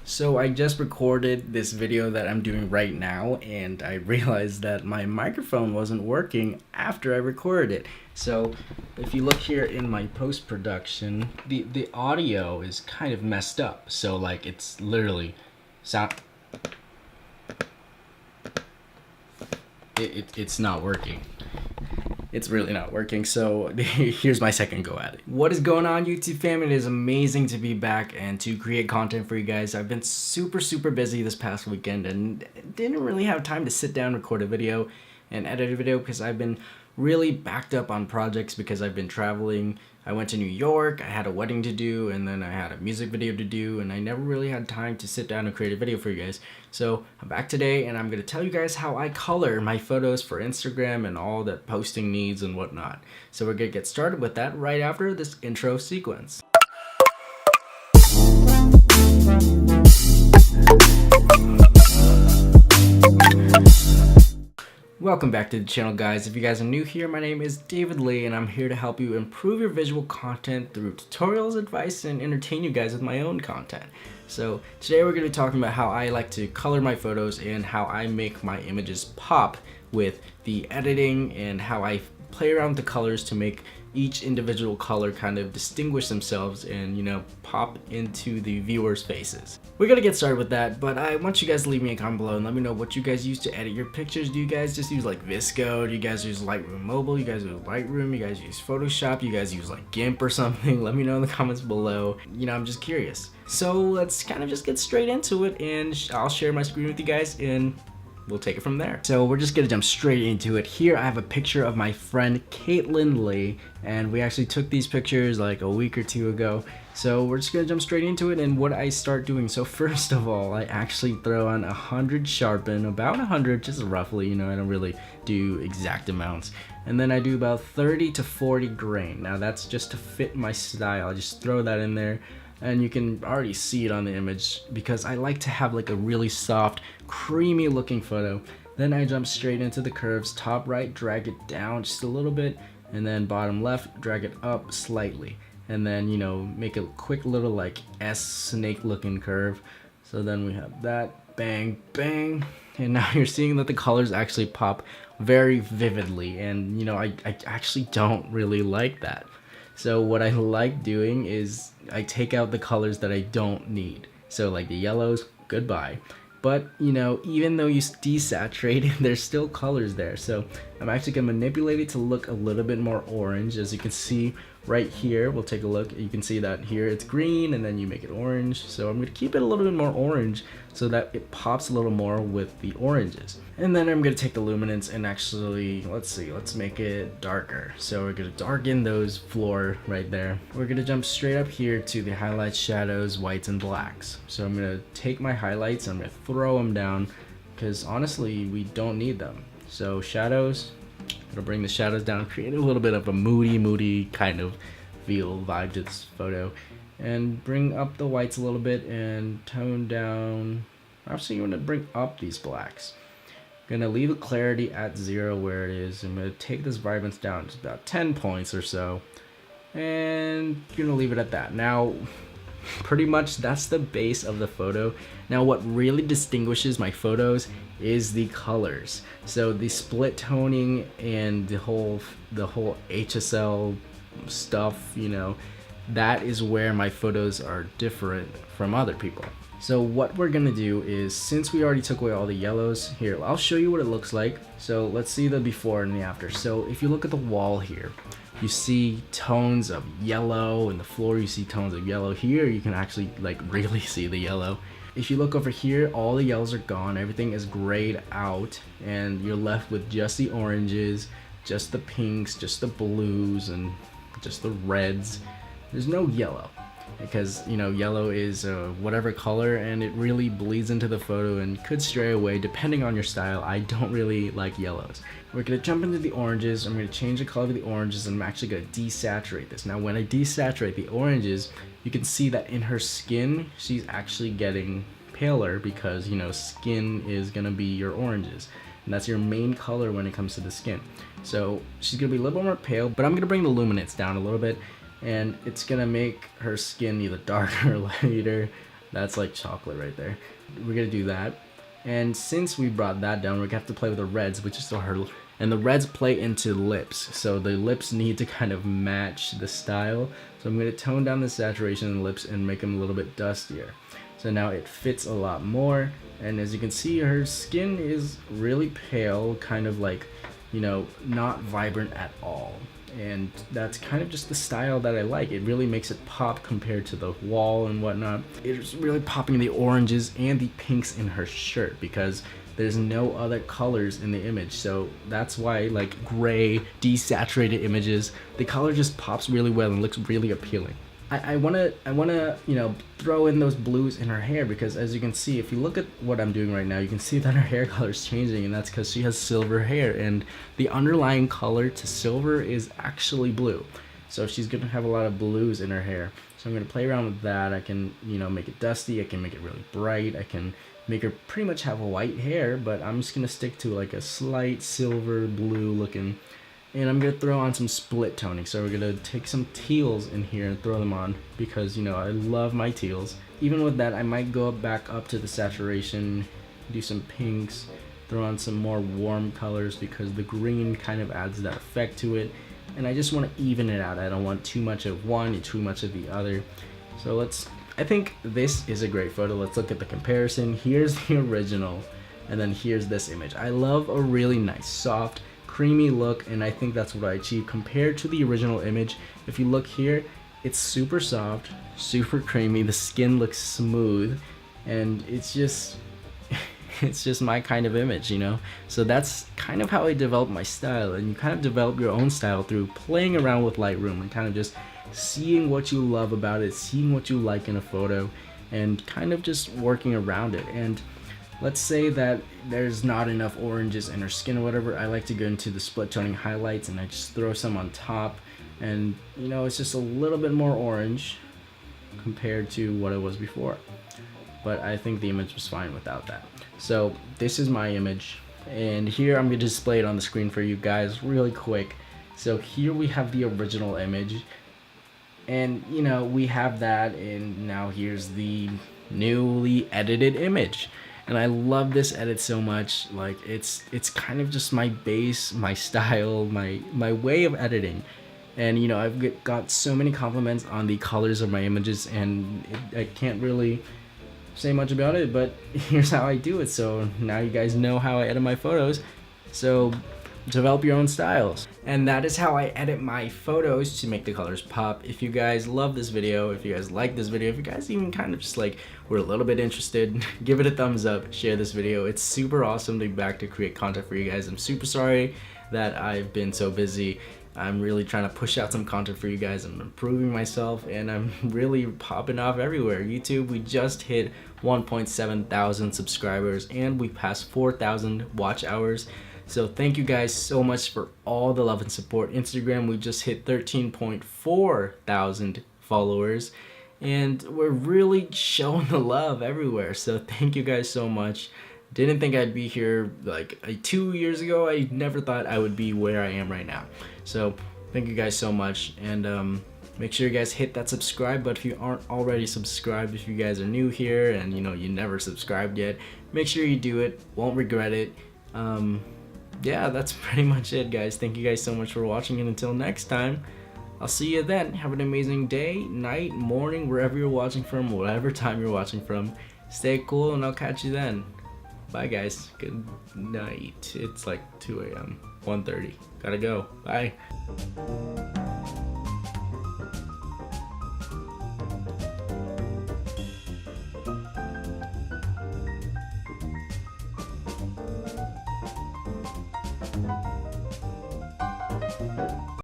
So I just recorded this video that I'm doing right now, and I realized that my microphone wasn't working after I recorded it. So if you look here in my post-production, the audio is kind of messed up. So like it's literally sound it's not working. It's really not working, so here's my second go at it. What is going on, YouTube fam? It is amazing to be back and to create content for you guys. I've been super busy this past weekend and didn't really have time to sit down, record a video, and edit a video because I've been really backed up on projects because I've been traveling. I went to New York, I had a wedding to do, and then I had a music video to do, and I never really had time to sit down and create a video for you guys. So I'm back today, and I'm going to tell you guys how I color my photos for Instagram and all that posting needs and whatnot. So we're going to get started with that right after this intro sequence. Welcome back to the channel, guys. If you guys are new here, my name is David Lee, and I'm here to help you improve your visual content through tutorials, advice, and entertain you guys with my own content. So today we're going to be talking about how I like to color my photos and how I make my images pop with the editing and how I play around with the colors to make each individual color kind of distinguish themselves and, you know, pop into the viewers' faces. We're gonna get started with that, but I want you guys to leave me a comment below and let me know what you guys use to edit your pictures. Do you guys just use like VSCO? Do you guys use Lightroom Mobile? You guys use Lightroom? You guys use Photoshop? You guys use like GIMP or something? Let me know in the comments below. You know, I'm just curious. So let's kind of just get straight into it, and I'll share my screen with you guys and we'll take it from there. So we're just gonna jump straight into it. Here I have a picture of my friend Caitlin Lee, and we actually took these pictures like a week or two ago. So we're just gonna jump straight into it and what I start doing. So first of all, I actually throw on 100 sharpen, about 100, just roughly, you know, I don't really do exact amounts. And then I do about 30 to 40 grain. Now that's just to fit my style. I just throw that in there. And you can already see it on the image because I like to have like a really soft, creamy looking photo. Then I jump straight into the curves. Top right, drag it down just a little bit, and then bottom left, drag it up slightly. And then, you know, make a quick little like S snake looking curve. So then we have that, bang, bang. And now you're seeing that the colors actually pop very vividly. And, you know, I actually don't really like that. So what I like doing is I take out the colors that I don't need. So like the yellows, goodbye. But, you know, even though you desaturate, there's still colors there. So I'm actually gonna manipulate it to look a little bit more orange. As you can see right here, we'll take a look. You can see that here it's green and then you make it orange. So I'm gonna keep it a little bit more orange so that it pops a little more with the oranges. And then I'm gonna take the luminance and actually, let's make it darker. So we're gonna darken those floor right there. We're gonna jump straight up here to the highlights, shadows, whites, and blacks. So I'm gonna take my highlights, I'm gonna throw them down because honestly, we don't need them. So shadows, I'm gonna bring the shadows down, create a little bit of a moody kind of feel vibe to this photo. And bring up the whites a little bit and tone down. Actually, you want to bring up these blacks. I'm gonna leave the clarity at 0 where it is. I'm gonna take this vibrance down to about 10 points or so, and you're gonna leave it at that. Now, pretty much that's the base of the photo. Now, what really distinguishes my photos is the colors. So the split toning and the whole HSL stuff, you know, that is where my photos are different from other people. So what we're gonna do is, since we already took away all the yellows, here, I'll show you what it looks like. So let's see the before and the after. So if you look at the wall here, you see tones of yellow, and the floor you see tones of yellow. Here you can actually like really see the yellow. If you look over here, all the yellows are gone, everything is grayed out, and you're left with just the oranges, just the pinks, just the blues, and just the reds. There's no yellow because, you know, yellow is whatever color, and it really bleeds into the photo and could stray away depending on your style. I don't really like yellows. We're gonna jump into the oranges. I'm gonna change the color of the oranges, and I'm actually gonna desaturate this. Now when I desaturate the oranges, you can see that in her skin she's actually getting paler because, you know, skin is gonna be your oranges, and that's your main color when it comes to the skin. So she's gonna be a little bit more pale, but I'm gonna bring the luminance down a little bit, and it's gonna make her skin either darker or lighter. That's like chocolate right there. We're gonna do that. And since we brought that down, we're gonna have to play with the reds, which is her. And the reds play into lips, so the lips need to kind of match the style. So I'm gonna tone down the saturation in the lips and make them a little bit dustier. So now it fits a lot more. And as you can see, her skin is really pale, kind of like, you know, not vibrant at all. And that's kind of just the style that I like. It really makes it pop compared to the wall and whatnot. It's really popping the oranges and the pinks in her shirt because there's no other colors in the image. So that's why, like, gray, desaturated images, the color just pops really well and looks really appealing. I wanna, you know, throw in those blues in her hair because as you can see, if you look at what I'm doing right now, you can see that her hair color is changing, and that's because she has silver hair, and the underlying color to silver is actually blue. So she's gonna have a lot of blues in her hair. So I'm gonna play around with that. I can, you know, make it dusty. I can make it really bright. I can make her pretty much have white hair, but I'm just gonna stick to like a slight silver blue looking. And I'm gonna throw on some split toning. So we're gonna take some teals in here and throw them on because, you know, I love my teals. Even with that, I might go back up to the saturation, do some pinks, throw on some more warm colors because the green kind of adds that effect to it. And I just want to even it out. I don't want too much of one and too much of the other. So I think this is a great photo. Let's look at the comparison. Here's the original, and then here's this image. I love a really nice, soft, creamy look, and I think that's what I achieved compared to the original image. If you look here, it's super soft, super creamy, the skin looks smooth, and it's just my kind of image, you know? So that's kind of how I developed my style, and you kind of develop your own style through playing around with Lightroom and kind of just seeing what you love about it, seeing what you like in a photo, and kind of just working around it. And let's say that there's not enough oranges in her skin or whatever, I like to go into the split toning highlights and I just throw some on top, and you know, it's just a little bit more orange compared to what it was before. But I think the image was fine without that. So this is my image, and here I'm gonna display it on the screen for you guys really quick. So here we have the original image, and you know, we have that, and now here's the newly edited image. And I love this edit so much. Like it's kind of just my base, my style, my way of editing. And you know, I've got so many compliments on the colors of my images, and I can't really say much about it, but here's how I do it. So now you guys know how I edit my photos. So develop your own styles. And that is how I edit my photos to make the colors pop. If you guys love this video, if you guys like this video, if you guys even kind of just like were a little bit interested, give it a thumbs up, share this video. It's super awesome to be back to create content for you guys. I'm super sorry that I've been so busy. I'm really trying to push out some content for you guys. I'm improving myself, and I'm really popping off everywhere. YouTube, we just hit 1.7 thousand subscribers, and we passed 4,000 watch hours. So thank you guys so much for all the love and support. Instagram, we just hit 13.4 thousand followers, and we're really showing the love everywhere. So thank you guys so much. Didn't think I'd be here like 2 years ago. I never thought I would be where I am right now. So thank you guys so much, and make sure you guys hit that subscribe button if you aren't already subscribed. If you guys are new here and you know you never subscribed yet, make sure you do it. Won't regret it. Yeah, that's pretty much it, guys. Thank you guys so much for watching, and until next time, I'll see you then. Have an amazing day, night, morning, wherever you're watching from, whatever time you're watching from. Stay cool, and I'll catch you then. Bye, guys. Good night. It's like 2 a.m. 1:30. Gotta go. Bye.